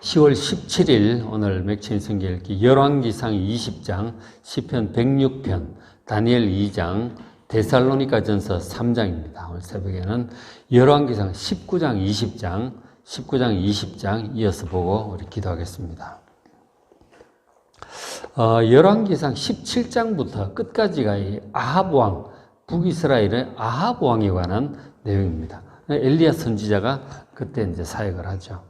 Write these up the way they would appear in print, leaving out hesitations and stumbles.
10월 17일 오늘 맥체인 성경 읽기 열왕기상 20장, 시편 106편, 다니엘 2장, 데살로니가전서 3장입니다. 오늘 새벽에는 열왕기상 19장 20장 이어서 보고 우리 기도하겠습니다. 열왕기상 17장부터 끝까지가 이 아합 왕, 북이스라엘의 아합 왕에 관한 내용입니다. 엘리야 선지자가 그때 이제 사역을 하죠.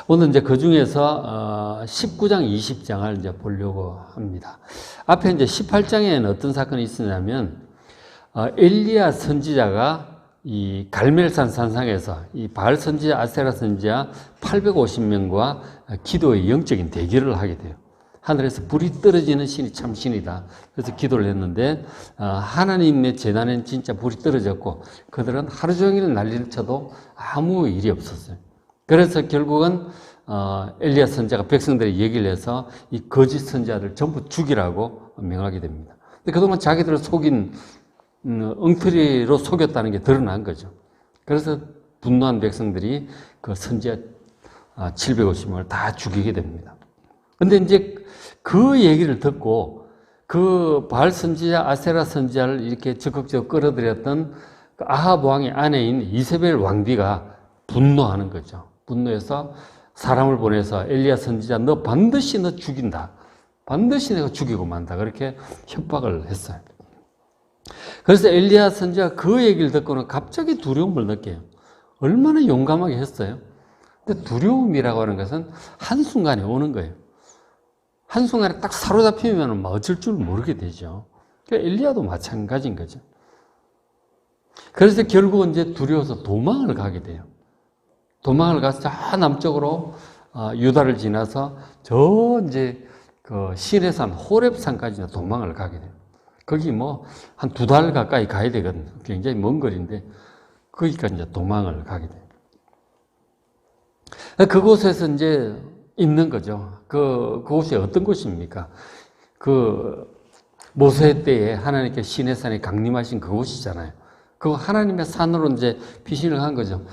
오늘 이제 그 중에서 19장, 20장을 이제 보려고 합니다. 앞에 이제 18장에는 어떤 사건이 있었냐면, 엘리야 선지자가 이 갈멜산 산상에서 이 바알 선지자, 아세라 선지자 850명과 기도의 영적인 대결을 하게 돼요. 하늘에서 불이 떨어지는 신이 참 신이다. 그래서 기도를 했는데, 하나님의 재단에는 진짜 불이 떨어졌고, 그들은 하루 종일 난리를 쳐도 아무 일이 없었어요. 그래서 결국은 엘리야 선지자가 백성들이 얘기를 해서 이 거짓 선지자들 전부 죽이라고 명하게 됩니다. 근데 그동안 자기들을 속인 엉터리로 속였다는 게 드러난 거죠. 그래서 분노한 백성들이 그 선지자 750명을 다 죽이게 됩니다. 근데 이제 그 얘기를 듣고 그 바알 선지자, 아세라 선지자를 이렇게 적극적으로 끌어들였던 그 아합 왕의 아내인 이세벨 왕비가 분노하는 거죠. 분노해서 사람을 보내서 엘리야 선지자 너 반드시 너 죽인다. 반드시 내가 죽이고 만다. 그렇게 협박을 했어요. 그래서 엘리야 선지자가 그 얘기를 듣고는 갑자기 두려움을 느껴요. 얼마나 용감하게 했어요. 근데 두려움이라고 하는 것은 한순간에 오는 거예요. 한순간에 딱 사로잡히면 막 어쩔 줄 모르게 되죠. 그러니까 엘리야도 마찬가지인 거죠. 그래서 결국은 이제 두려워서 도망을 가게 돼요. 도망을 가서 저 남쪽으로 유다를 지나서 저 이제 그 시내산 호렙산까지 도망을 가게 돼요. 거기 뭐 한 2달 가까이 가야 되거든요. 굉장히 먼 거리인데 거기까지 이제 도망을 가게 돼요. 그곳에서 이제 있는 거죠. 그곳이 어떤 곳입니까? 그 모세 때에 하나님께 시내산에 강림하신 그곳이잖아요. 그 하나님의 산으로 이제 피신을 한 거죠.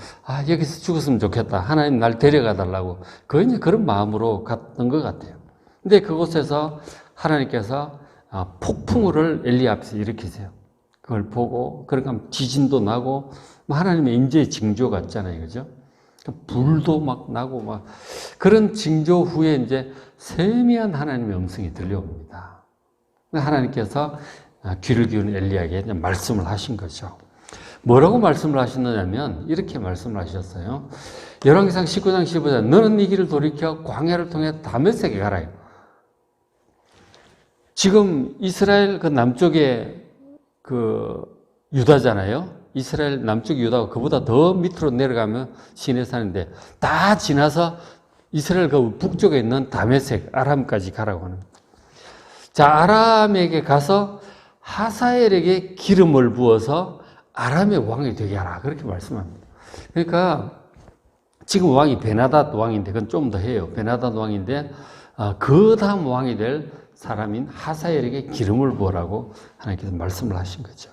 여기서 죽었으면 좋겠다. 하나님 날 데려가 달라고. 이제 그런 마음으로 갔던 것 같아요. 근데 그곳에서 하나님께서 폭풍우를 엘리야 앞에서 일으키세요. 그걸 보고, 그러니까 지진도 나고, 하나님의 임재의 징조 같잖아요. 그죠? 불도 막 나고, 그런 징조 후에 이제 세미한 하나님의 음성이 들려옵니다. 하나님께서 귀를 기울인 엘리야에게 말씀을 하신 거죠. 뭐라고 말씀을 하셨느냐면 이렇게 말씀을 하셨어요. 열왕기상 19장 15절 너는 이 길을 돌이켜 광야를 통해 다메섹에 가라. 지금 이스라엘 그 남쪽에 그 유다잖아요. 이스라엘 남쪽 유다가 그보다 더 밑으로 내려가면 시내산인데 다 지나서 이스라엘 그 북쪽에 있는 다메섹 아람까지 가라고 하는 거예요. 자, 아람에게 가서 하사엘에게 기름을 부어서 아람의 왕이 되게 하라. 그렇게 말씀합니다. 그러니까 지금 왕이 베나닷 왕인데 그건 좀 더 해요. 베나닷 왕인데 그 다음 왕이 될 사람인 하사엘에게 기름을 부으라고 하나님께서 말씀을 하신 거죠.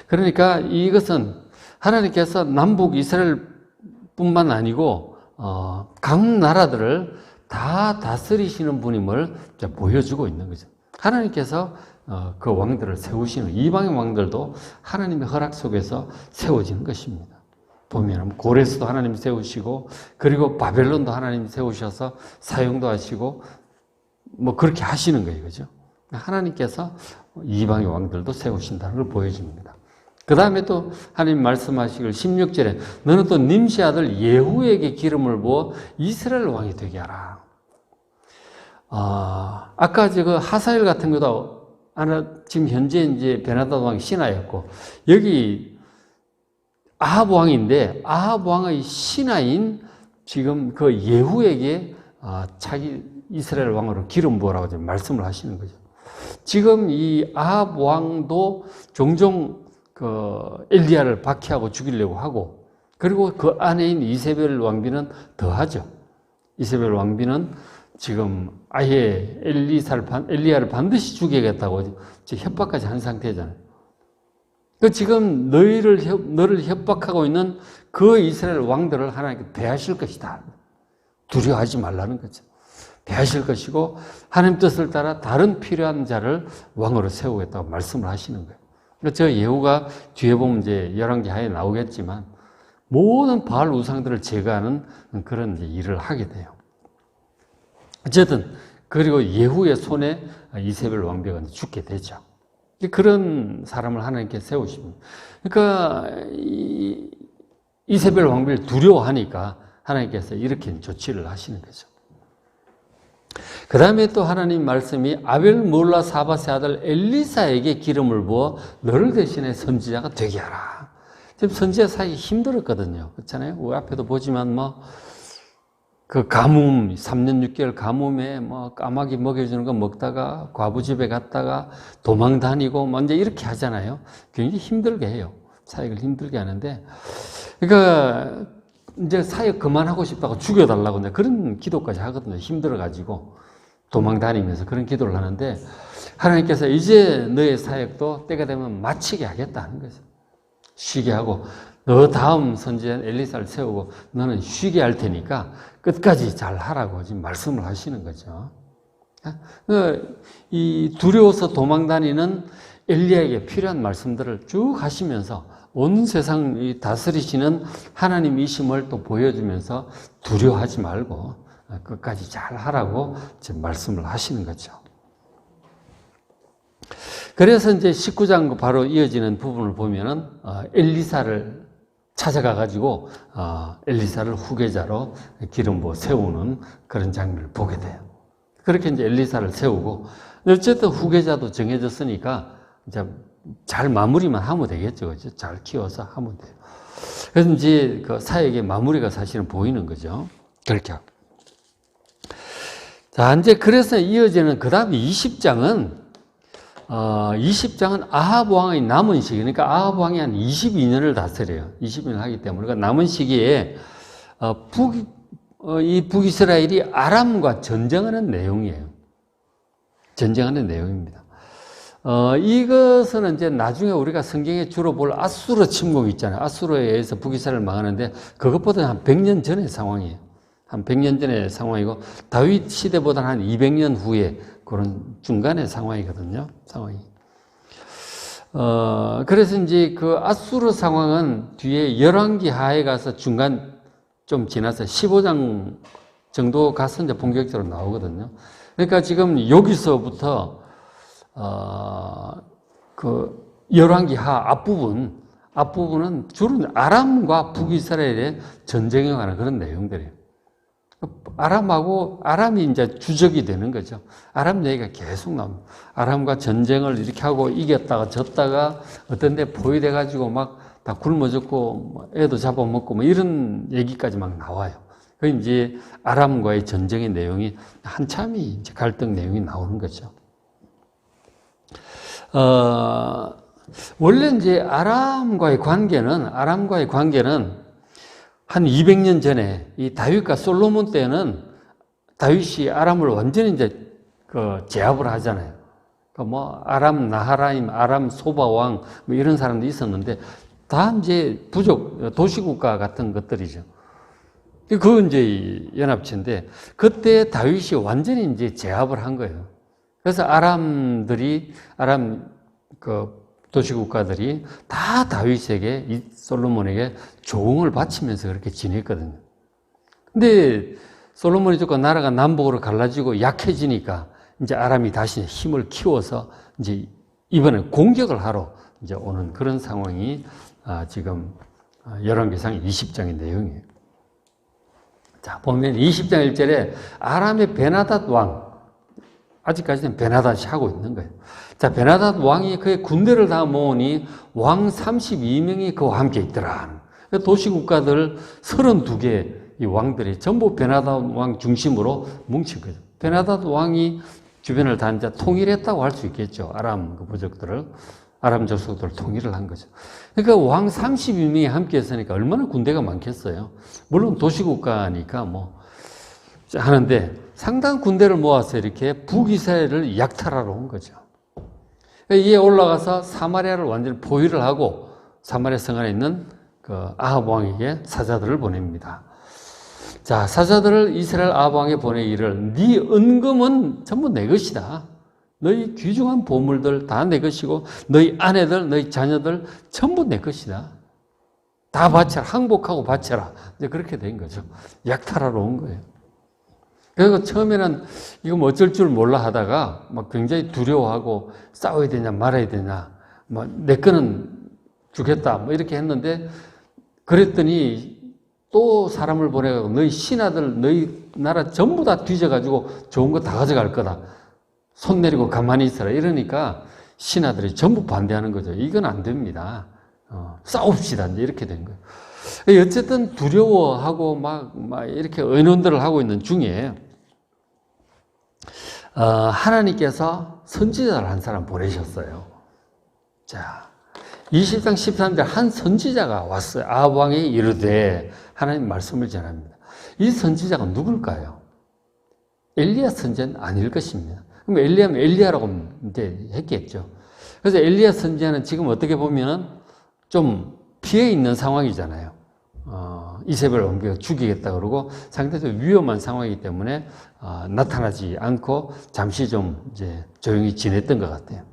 그러니까 이것은 하나님께서 남북 이스라엘뿐만 아니고 각 나라들을 다 다스리시는 분임을 보여주고 있는 거죠. 하나님께서 그 왕들을 세우시는 이방의 왕들도 하나님의 허락 속에서 세워지는 것입니다. 보면 고레스도 하나님이 세우시고 그리고 바벨론도 하나님이 세우셔서 사용도 하시고 뭐 그렇게 하시는 거예요. 그죠? 하나님께서 이방의 왕들도 세우신다는 걸 보여줍니다. 그 다음에 또 하나님 말씀하시길 16절에 너는 또 님시 아들 예후에게 기름을 부어 이스라엘 왕이 되게 하라. 아까 그 하사엘 같은 것도 지금 현재 이제 베나닷 왕이 신하였고, 여기 아합 왕인데, 아합 왕의 신하인 지금 그 예후에게 자기 이스라엘 왕으로 기름 부으라고 지금 말씀을 하시는 거죠. 지금 이 아합 왕도 종종 그 엘리야를 박해하고 죽이려고 하고, 그리고 그 아내인 이세벨 왕비는 더하죠. 이세벨 왕비는 지금 아예 엘리야를 반드시 죽이겠다고 협박까지 한 상태잖아요. 지금 너를 협박하고 있는 그 이스라엘 왕들을 하나님께 배하실 것이다. 두려워하지 말라는 거죠. 배하실 것이고 하나님 뜻을 따라 다른 필요한 자를 왕으로 세우겠다고 말씀을 하시는 거예요. 그러니까 저 예후가 뒤에 보면 이제 열왕기하에 나오겠지만 모든 바알 우상들을 제거하는 그런 이제 일을 하게 돼요. 어쨌든 그리고 예후의 손에 이세벨 왕비가 죽게 되죠. 그런 사람을 하나님께 세우십니다. 그러니까 이세벨 왕비를 두려워하니까 하나님께서 이렇게 조치를 하시는 거죠. 그 다음에 또 하나님 말씀이 아벨 몰라 사밧의 아들 엘리사에게 기름을 부어 너를 대신해 선지자가 되게 하라. 지금 선지자 사기 힘들었거든요. 그렇잖아요. 우리 앞에도 보지만 그 가뭄, 3년 6개월 가뭄에 까마귀 먹여주는 거 먹다가 과부 집에 갔다가 도망 다니고 이제 이렇게 하잖아요. 굉장히 힘들게 해요. 사역을 힘들게 하는데, 그러니까 이제 사역 그만하고 싶다고 죽여달라고 그런 기도까지 하거든요. 힘들어가지고 도망 다니면서 그런 기도를 하는데 하나님께서 이제 너의 사역도 때가 되면 마치게 하겠다는 거죠. 쉬게 하고 너 다음 선지자 엘리사를 세우고 너는 쉬게 할 테니까 끝까지 잘 하라고 지금 말씀을 하시는 거죠. 이 두려워서 도망 다니는 엘리야에게 필요한 말씀들을 쭉 하시면서 온 세상을 다스리시는 하나님이심을 또 보여주면서 두려워하지 말고 끝까지 잘 하라고 지금 말씀을 하시는 거죠. 그래서 이제 19장 바로 이어지는 부분을 보면은 엘리사를 찾아가 가지고 엘리사를 후계자로 기름 부어 세우는 그런 장면을 보게 돼요. 그렇게 이제 엘리사를 세우고 어쨌든 후계자도 정해졌으니까 이제 잘 마무리만 하면 되겠죠. 그렇죠? 잘 키워서 하면 돼요. 그래서 이제 그 사역의 마무리가 사실은 보이는 거죠. 그렇게 하고. 자, 이제 그래서 이어지는 그 다음 20장은 20장은 아합 왕의 남은 시기, 그러니까 아합 왕이 한 22년을 다스려요. 22년을 하기 때문에. 그러니까 남은 시기에 이 북이스라엘이 아람과 전쟁하는 내용이에요. 전쟁하는 내용입니다. 이것은 이제 나중에 우리가 성경에 주로 볼 아수르 침공이 있잖아요. 아수르에 의해서 북이스라엘 망하는데 그것보다 한 100년 전의 상황이에요. 한 100년 전의 상황이고 다윗 시대보다는 한 200년 후에 그런 중간의 상황이거든요. 상황이. 그래서 이제 그 아수르 상황은 뒤에 열왕기하에 가서 중간 좀 지나서 15장 정도 가서 이제 본격적으로 나오거든요. 그러니까 지금 여기서부터 그 열왕기하 앞부분은 주로 아람과 북이스라엘의 전쟁에 관한 그런 내용들이에요. 아람이 이제 주적이 되는 거죠. 아람 얘기가 계속 나옵니다. 아람과 전쟁을 이렇게 하고 이겼다가 졌다가 어떤 데 포위돼가지고 막 다 굶어 죽고 애도 잡아먹고 이런 얘기까지 막 나와요. 그 이제 아람과의 전쟁의 내용이 한참이 이제 갈등 내용이 나오는 거죠. 원래 이제 아람과의 관계는 한 200년 전에 이 다윗과 솔로몬 때는 다윗이 아람을 완전히 이제 제압을 하잖아요. 아람 나하라임, 아람 소바왕 이런 사람도 있었는데 다 이제 부족 도시국가 같은 것들이죠. 그건 이제 연합체인데 그때 다윗이 완전히 이제 제압을 한 거예요. 그래서 아람 도시국가들이 다 다윗에게, 솔로몬에게 조응을 바치면서 그렇게 지냈거든요. 근데 솔로몬이 조금 나라가 남북으로 갈라지고 약해지니까 이제 아람이 다시 힘을 키워서 이제 이번에 공격을 하러 이제 오는 그런 상황이 지금 열왕기상 20장의 내용이에요. 자, 보면 20장 1절에 아람의 베나닷 왕, 아직까지는 베나닷이 하고 있는 거예요. 자, 베나닷 왕이 그의 군대를 다 모으니 왕 32명이 그와 함께 있더라. 도시국가들 32개 이 왕들이 전부 베나닷 왕 중심으로 뭉친 거죠. 베나닷 왕이 주변을 다 이제 통일했다고 할 수 있겠죠. 아람 부족들을, 아람 족속들을 통일을 한 거죠. 그러니까 왕 32명이 함께 했으니까 얼마나 군대가 많겠어요. 물론 도시국가니까 하는데 상당한 군대를 모아서 이렇게 북이스라엘을 약탈하러 온 거죠. 이에 올라가서 사마리아를 완전히 포위를 하고 사마리아 성 안에 있는 그 아합 왕에게 사자들을 보냅니다. 자, 사자들을 이스라엘 아합 왕에 보내기를 네 은금은 전부 내 것이다. 너희 귀중한 보물들 다 내 것이고 너희 아내들, 너희 자녀들 전부 내 것이다. 다 바쳐라. 항복하고 바쳐라. 이제 그렇게 된 거죠. 약탈하러 온 거예요. 그래서 처음에는 이거 뭐 어쩔 줄 몰라 하다가 막 굉장히 두려워하고 싸워야 되냐 말아야 되냐, 뭐 내 거는 주겠다 뭐 이렇게 했는데, 그랬더니 또 사람을 보내가지고 너희 신하들 너희 나라 전부 다 뒤져가지고 좋은 거 다 가져갈 거다. 손 내리고 가만히 있어라. 이러니까 신하들이 전부 반대하는 거죠. 이건 안 됩니다. 싸웁시다. 이제 이렇게 된 거예요. 어쨌든 두려워하고 막 이렇게 의논들을 하고 있는 중에 하나님께서 선지자를 한 사람 보내셨어요. 자, 20장 13절 한 선지자가 왔어요. 아합 왕이 이르되 하나님 말씀을 전합니다. 이 선지자가 누굴까요? 엘리야 선지자는 아닐 것입니다. 그럼 엘리야면 엘리야라고 이제 했겠죠. 그래서 엘리야 선지자는 지금 어떻게 보면은 좀 피해 있는 상황이잖아요. 이세벨을 옮겨 죽이겠다 그러고 상대적으로 위험한 상황이기 때문에 나타나지 않고 잠시 좀 이제 조용히 지냈던 것 같아요.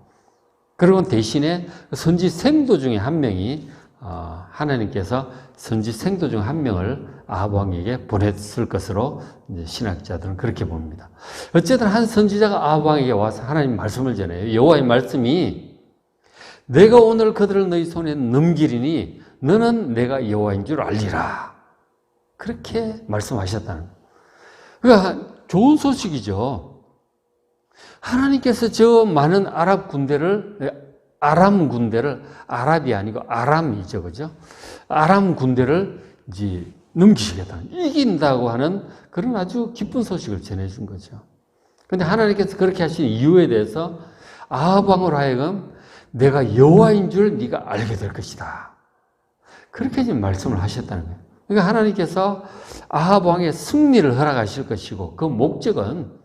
그리고 대신에 선지 생도 중에 한 명이 하나님께서 선지 생도 중 한 명을 아합 왕에게 보냈을 것으로 이제 신학자들은 그렇게 봅니다. 어쨌든 한 선지자가 아합 왕에게 와서 하나님 말씀을 전해요. 여호와의 말씀이 내가 오늘 그들을 너희 손에 넘기리니 너는 내가 여호와인 줄 알리라. 그렇게 말씀하셨다는 거예요. 그러니까 좋은 소식이죠. 하나님께서 저 많은 아랍 군대를, 아람 군대를, 아랍이 아니고 아람이죠, 그죠? 아람 군대를 이제 넘기시겠다, 이긴다고 하는 그런 아주 기쁜 소식을 전해준 거죠. 그런데 하나님께서 그렇게 하신 이유에 대해서 아합 왕으로 하여금 내가 여호와인 줄 네가 알게 될 것이다. 그렇게 지금 말씀을 하셨다는 거예요. 그러니까 하나님께서 아합 왕의 승리를 허락하실 것이고, 그 목적은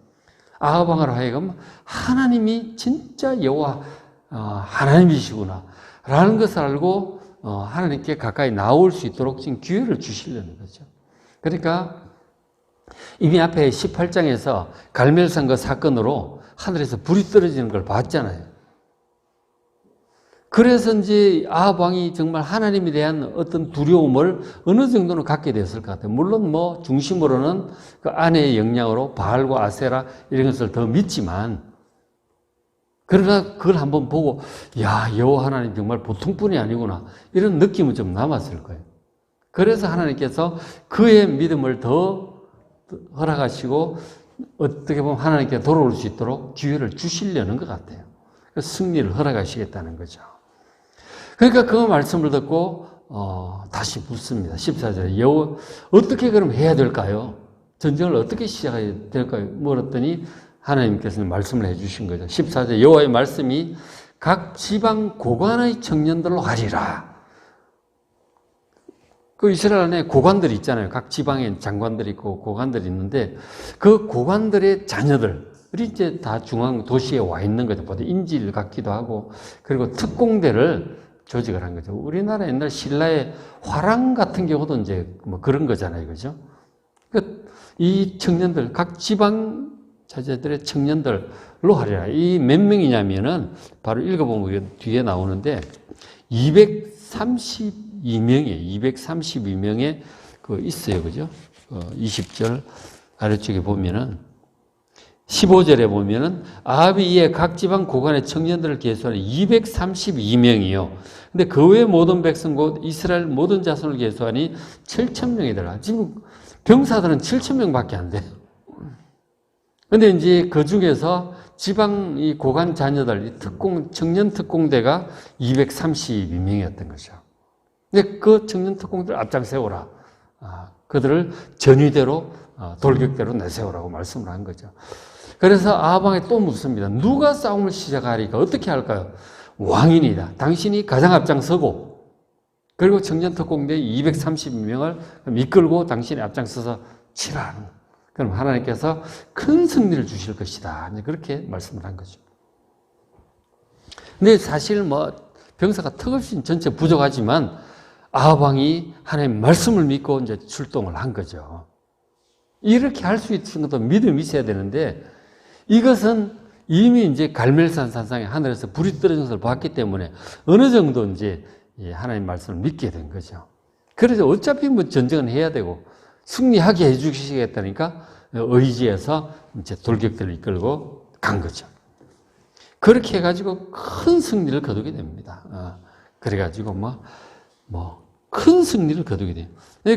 아합 왕으로 하여금 하나님이 진짜 여호와 하나님이시구나 라는 것을 알고 하나님께 가까이 나올 수 있도록 지금 기회를 주시려는 거죠. 그러니까 이미 앞에 18장에서 갈멜산거 사건으로 하늘에서 불이 떨어지는 걸 봤잖아요. 그래서 이제 아합 왕이 정말 하나님에 대한 어떤 두려움을 어느 정도는 갖게 됐을 것 같아요. 물론 뭐 중심으로는 그 아내의 영향으로 바알과 아세라 이런 것을 더 믿지만, 그러나 그걸 한번 보고 야, 여호와 하나님 정말 보통 분이 아니구나 이런 느낌은 좀 남았을 거예요. 그래서 하나님께서 그의 믿음을 더 허락하시고 어떻게 보면 하나님께 돌아올 수 있도록 기회를 주시려는 것 같아요. 그래서 승리를 허락하시겠다는 거죠. 그러니까 그 말씀을 듣고 다시 묻습니다. 14절에 어떻게 그럼 해야 될까요? 전쟁을 어떻게 시작해야 될까요? 물었더니 하나님께서는 말씀을 해주신 거죠. 14절 여호와의 말씀이 각 지방 고관의 청년들로 하리라. 그 이스라엘 안에 고관들이 있잖아요. 각 지방에 장관들이 있고 고관들이 있는데 그 고관들의 자녀들이 이제 다 중앙 도시에 와 있는 거죠. 보통 인질 같기도 하고, 그리고 특공대를 조직을 한 거죠. 우리나라 옛날 신라의 화랑 같은 경우도 이제 뭐 그런 거잖아요. 그죠? 이 청년들, 각 지방 자제들의 청년들로 하리라. 이 몇 명이냐면은 바로 읽어보면 뒤에 나오는데 232명에 그 있어요. 그죠? 20절 아래쪽에 보면은 15절에 보면은 아합이 이에 각 지방 고관의 청년들을 계수하는 232명이요. 근데 그 외 모든 백성 곧 이스라엘 모든 자손을 계수하니 7,000명이더라. 지금 병사들은 7,000명밖에 안 돼요. 근데 이제 그 중에서 지방 이 고관 자녀들, 이 청년 특공대가 232명이었던 거죠. 근데 그 청년 특공대를 앞장 세워라. 그들을 전위대로, 돌격대로 내세우라고 말씀을 한 거죠. 그래서 아합 왕이 또 묻습니다. 누가 싸움을 시작하리까? 어떻게 할까요? 왕이니다. 당신이 가장 앞장서고, 그리고 청년 특공대 232명을 이끌고 당신이 앞장서서 치라는 거예요. 그럼 하나님께서 큰 승리를 주실 것이다. 그렇게 말씀을 한 거죠. 근데 사실 뭐 병사가 턱없이 전체 부족하지만 아합 왕이 하나님 말씀을 믿고 이제 출동을 한 거죠. 이렇게 할 수 있는 것도 믿음이 있어야 되는데, 이것은 이미 이제 갈멜산 산상에 하늘에서 불이 떨어진 것을 봤기 때문에 어느 정도 이제 하나님 말씀을 믿게 된 거죠. 그래서 어차피 뭐 전쟁은 해야 되고 승리하게 해주시겠다니까 의지해서 이제 돌격들을 이끌고 간 거죠. 그렇게 해가지고 큰 승리를 거두게 됩니다. 그래가지고 큰 승리를 거두게 돼요.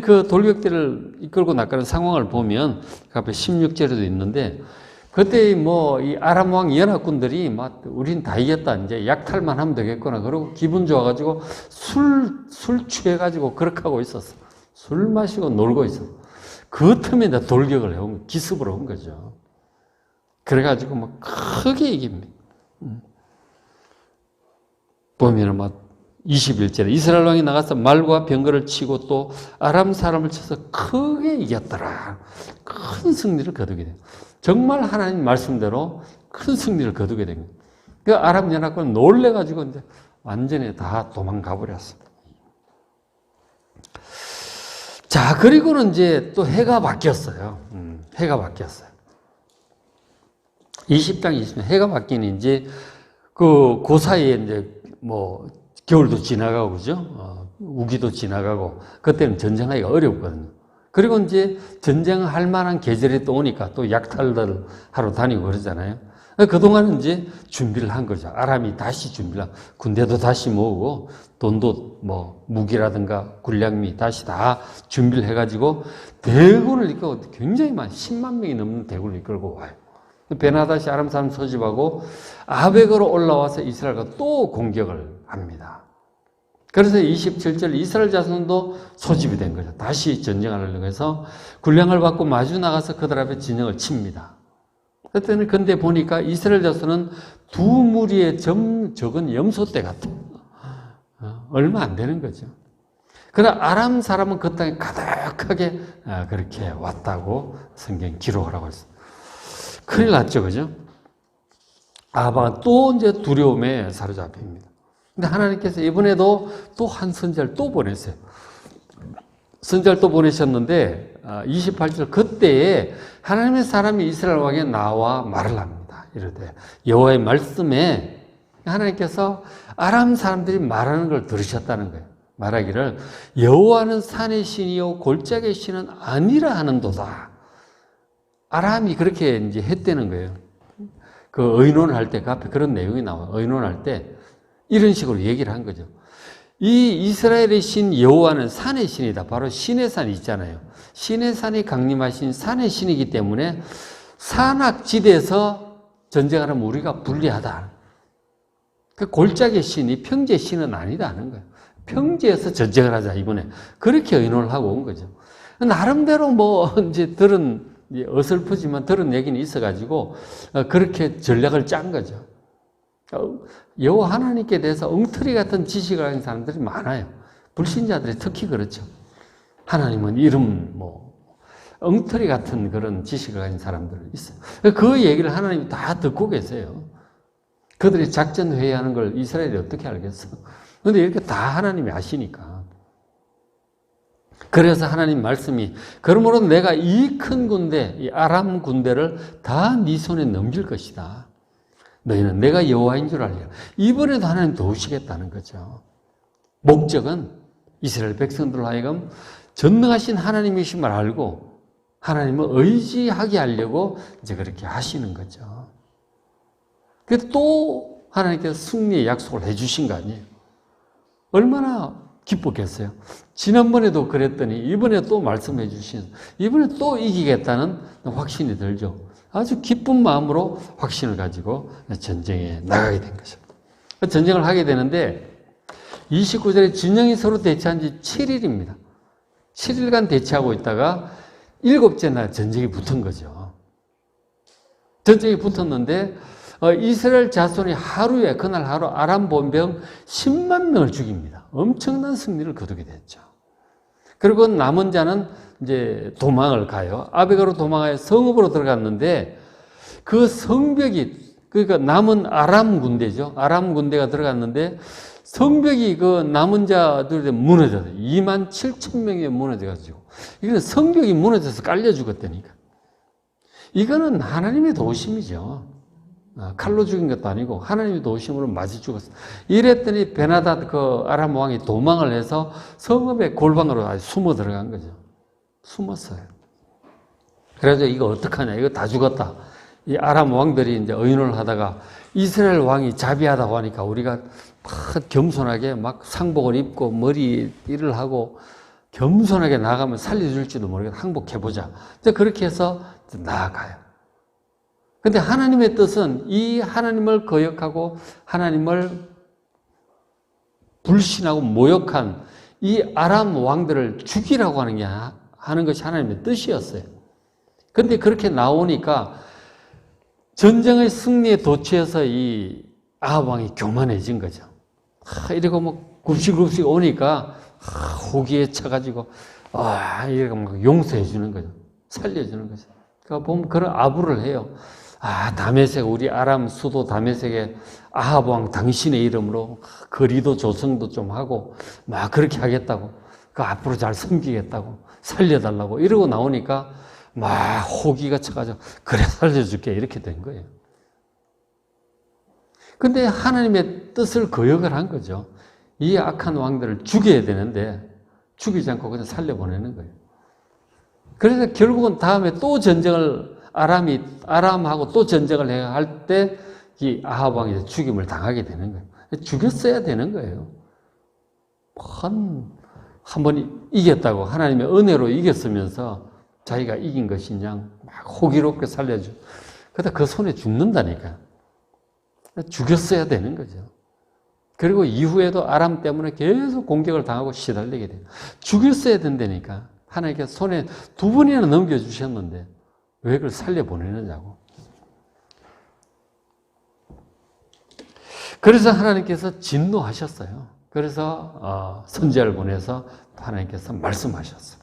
그 돌격대를 이끌고 나가는 상황을 보면 그 앞에 16절에도 있는데, 그때 이 아람 왕 연합군들이 우린 다 이겼다, 이제 약탈만 하면 되겠구나, 그러고 기분 좋아가지고 술 취해가지고 그렇게 하고 있었어. 술 마시고 놀고 있어. 그 틈에 이제 돌격을 해온, 기습을 온 거죠. 그래가지고 크게 이깁니다. 보면은 21절에 이스라엘 왕이 나가서 말과 병거를 치고 또 아람 사람을 쳐서 크게 이겼더라. 큰 승리를 거두게 돼요. 정말 하나님 말씀대로 큰 승리를 거두게 됩니다. 그 아람 연합군은 놀래가지고 이제 완전히 다 도망가 버렸어. 자, 그리고는 이제 또 해가 바뀌었어요. 해가 바뀌었어요. 20장 20장 해가 바뀌니 이제 그 사이에 이제 겨울도 지나가고, 그죠? 우기도 지나가고, 그때는 전쟁하기가 어렵거든요. 그리고 이제 전쟁할 만한 계절이 또 오니까 또 약탈들 하러 다니고 그러잖아요. 그동안은 이제 준비를 한 거죠. 아람이 다시 군대도 다시 모으고, 돈도 무기라든가 군량미 다시 다 준비를 해가지고, 대군을 이끌고 굉장히 10만 명이 넘는 대군을 이끌고 와요. 베나다시 아람 사람 소집하고 아벡으로 올라와서 이스라엘과 또 공격을 합니다. 그래서 27절 이스라엘 자손도 소집이 된 거죠. 다시 전쟁하려고 해서 군량을 받고 마주 나가서 그들 앞에 진영을 칩니다. 그때는 근데 보니까 이스라엘 자손은 두 무리의 적은 염소떼 같아요. 얼마 안 되는 거죠. 그러나 아람 사람은 그 땅에 가득하게 그렇게 왔다고 성경 기록을 하고 있습니다. 큰일 났죠, 그죠? 아바가 또 이제 두려움에 사로잡힙니다. 근데 하나님께서 이번에도 또 한 선지자를 또 보냈어요. 선지자를 또 보내셨는데 28절 그때에 하나님의 사람이 이스라엘 왕에 나와 말을 합니다. 이르되 여호와의 말씀에 하나님께서 아람 사람들이 말하는 걸 들으셨다는 거예요. 말하기를 여호와는 산의 신이요 골짜기의 신은 아니라 하는도다. 아람이 그렇게 이제 했다는 거예요. 그 의논할 때, 그 앞에 그런 내용이 나와요. 의논할 때 이런 식으로 얘기를 한 거죠. 이 이스라엘의 신 여호와는 산의 신이다. 바로 신의 산이 있잖아요. 신의 산이 강림하신 산의 신이기 때문에 산악지대에서 전쟁하면 우리가 불리하다. 그 골짜기의 신이 평지의 신은 아니다 하는 거예요. 평지에서 전쟁을 하자 이번에. 그렇게 의논을 하고 온 거죠. 나름대로 이제 어설프지만 들은 얘기는 있어가지고 그렇게 전략을 짠 거죠. 여호와 하나님께 대해서 엉터리 같은 지식을 가진 사람들이 많아요. 불신자들이 특히 그렇죠. 하나님은 엉터리 같은 그런 지식을 가진 사람들이 있어요. 그 얘기를 하나님이 다 듣고 계세요. 그들이 작전 회의하는 걸 이스라엘이 어떻게 알겠어? 그런데 이렇게 다 하나님이 아시니까. 그래서 하나님 말씀이 그러므로 내가 이 큰 군대, 이 아람 군대를 다 네 손에 넘길 것이다. 너희는 내가 여호와인 줄 알리라. 이번에도 하나님 도우시겠다는 거죠. 목적은 이스라엘 백성들로 하여금 전능하신 하나님이심을 알고 하나님을 의지하게 하려고 이제 그렇게 하시는 거죠. 그래서 또 하나님께서 승리의 약속을 해주신 거 아니에요. 얼마나 기뻤겠어요. 지난번에도 그랬더니 이번에 또 말씀해 주신, 이번에 또 이기겠다는 확신이 들죠. 아주 기쁜 마음으로 확신을 가지고 전쟁에 나가게 된 거죠. 전쟁을 하게 되는데 29절에 진영이 서로 대치한 지 7일입니다. 7일간 대치하고 있다가 7째 날 전쟁이 붙은 거죠. 전쟁이 붙었는데 이스라엘 자손이 그날 하루 아람 본병 10만 명을 죽입니다. 엄청난 승리를 거두게 됐죠. 그리고 남은 자는 이제 도망을 가요. 아벡으로 도망하여 성읍으로 들어갔는데 그 성벽이, 그러니까 남은 아람 군대죠. 아람 군대가 들어갔는데 성벽이 그 남은 자들에 무너져요. 2만 7천 명이 무너져가지고. 이거는 성벽이 무너져서 깔려 죽었다니까. 이거는 하나님의 도우심이죠. 칼로 죽인 것도 아니고 하나님의 도우심으로 맞아 죽었어요. 이랬더니 베나닷 그 아람 왕이 도망을 해서 성읍의 골방으로 아주 숨어 들어간 거죠. 숨었어요. 그래서 이거 어떡하냐, 이거 다 죽었다. 이 아람 왕들이 이제 의논을 하다가 이스라엘 왕이 자비하다고 하니까 우리가 막 겸손하게 막 상복을 입고 머리 띠를 하고 겸손하게 나가면 살려줄지도 모르겠다. 항복해보자. 그렇게 해서 나아가요. 근데 하나님의 뜻은 이 하나님을 거역하고 하나님을 불신하고 모욕한 이 아람 왕들을 죽이라고 하는 것이 하나님의 뜻이었어요. 근데 그렇게 나오니까 전쟁의 승리에 도취해서 이 아합 왕이 교만해진 거죠. 이러고 뭐 굽시굽시 오니까 호기에 차가지고 이러고 막 용서해 주는 거죠. 살려주는 거죠. 그러니까 보면 그런 아부를 해요. 다메섹, 우리 아람 수도 다메섹에 아합 왕 당신의 이름으로 거리도 조성도 좀 하고 막 그렇게 하겠다고, 그 앞으로 잘 섬기겠다고, 살려달라고 이러고 나오니까 막 호기가 쳐가지고 그래 살려줄게 이렇게 된 거예요. 근데 하나님의 뜻을 거역을 한 거죠. 이 악한 왕들을 죽여야 되는데 죽이지 않고 그냥 살려보내는 거예요. 그래서 결국은 다음에 또 전쟁을 아람하고 또 전쟁을 해야 할 때 이 아합 왕이 죽임을 당하게 되는 거예요. 죽였어야 되는 거예요. 한 번 이겼다고 하나님의 은혜로 이겼으면서 자기가 이긴 것이냐 막 호기롭게 살려줘. 그러다 그 손에 죽는다니까. 죽였어야 되는 거죠. 그리고 이후에도 아람 때문에 계속 공격을 당하고 시달리게 돼요. 죽였어야 된다니까. 하나님께서 손에 2번이나 넘겨주셨는데 왜 그걸 살려보내느냐고. 그래서 하나님께서 진노하셨어요. 그래서 선지자를 보내서 하나님께서 말씀하셨어요.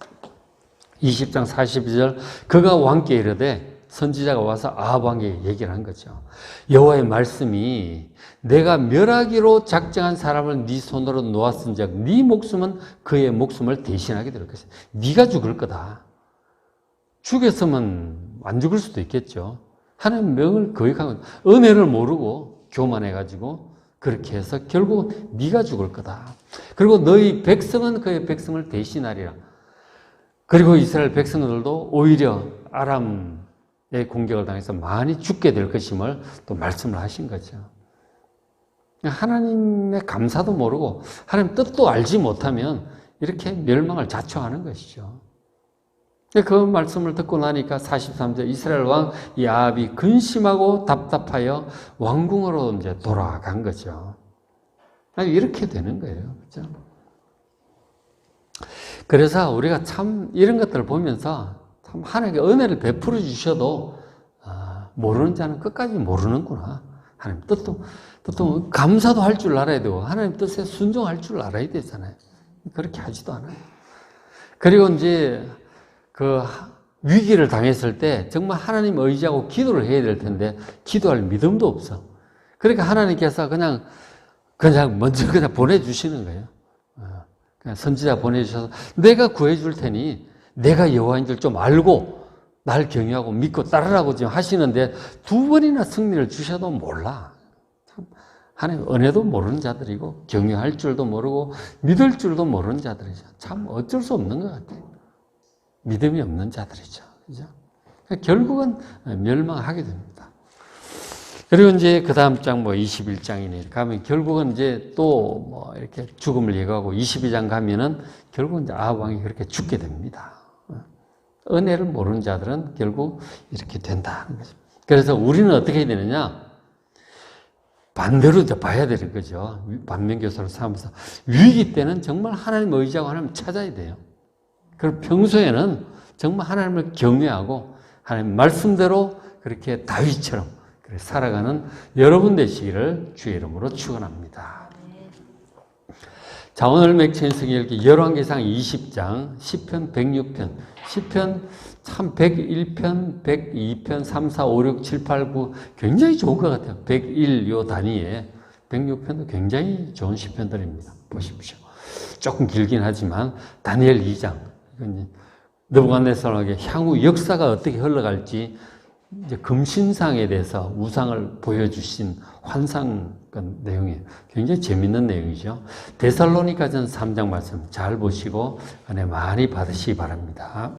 20장 42절 그가 왕께 이르되 선지자가 와서 아합 왕에게 얘기를 한 거죠. 여호와의 말씀이 내가 멸하기로 작정한 사람을 네 손으로 놓았은즉 네 목숨은 그의 목숨을 대신하게 될 것이다. 네가 죽을 거다. 죽였으면 안 죽을 수도 있겠죠. 하나님 명을 거역한 거, 은혜를 모르고 교만해가지고 그렇게 해서 결국 네가 죽을 거다. 그리고 너희 백성은 그의 백성을 대신하리라. 그리고 이스라엘 백성들도 오히려 아람의 공격을 당해서 많이 죽게 될 것임을 또 말씀을 하신 거죠. 하나님의 감사도 모르고 하나님 뜻도 알지 못하면 이렇게 멸망을 자초하는 것이죠. 그 말씀을 듣고 나니까 43절 이스라엘 왕 아합이 근심하고 답답하여 왕궁으로 이제 돌아간 거죠. 이렇게 되는 거예요. 그렇죠? 그래서 우리가 참 이런 것들을 보면서 참 하나님께 은혜를 베풀어 주셔도 모르는 자는 끝까지 모르는구나. 하나님 뜻도 감사도 할 줄 알아야 되고 하나님 뜻에 순종할 줄 알아야 되잖아요. 그렇게 하지도 않아요. 그리고 이제 그 위기를 당했을 때 정말 하나님 의지하고 기도를 해야 될 텐데 기도할 믿음도 없어. 그러니까 하나님께서 그냥 먼저 보내주시는 거예요. 그냥 선지자 보내주셔서 내가 구해줄 테니 내가 여호와인 줄 좀 알고 날 경외하고 믿고 따르라고 지금 하시는데 2번이나 승리를 주셔도 몰라. 참 하나님 은혜도 모르는 자들이고 경외할 줄도 모르고 믿을 줄도 모르는 자들이죠. 참 어쩔 수 없는 것 같아요. 믿음이 없는 자들이죠. 그죠? 결국은 멸망하게 됩니다. 그리고 이제 그 다음 장 21장이네. 가면 결국은 이제 또 이렇게 죽음을 예고하고 22장 가면은 결국 이제 아합 왕이 그렇게 죽게 됩니다. 은혜를 모르는 자들은 결국 이렇게 된다는 거죠. 그래서 우리는 어떻게 해야 되느냐? 반대로 이제 봐야 되는 거죠. 반면교사로 삼아서 위기 때는 정말 하나님 의지하고 하나님 찾아야 돼요. 그리고 평소에는 정말 하나님을 경외하고 하나님 말씀대로 그렇게 다윗처럼 살아가는 여러분 되시기를 주의 이름으로 축원합니다. 자, 오늘 맥체인 성경 읽기 열왕기상 20장, 시편 106편, 시편 참 101편, 102편, 3, 4, 5, 6, 7, 8, 9 굉장히 좋은 것 같아요. 101 요 단위에 106편도 굉장히 좋은 시편들입니다. 보십시오. 조금 길긴 하지만 다니엘 2장 느부갓네살에게 향후 역사가 어떻게 흘러갈지 이제 금신상에 대해서 우상을 보여주신 환상 내용이에요. 굉장히 재밌는 내용이죠. 데살로니가전 3장 말씀 잘 보시고 은혜 많이 받으시기 바랍니다.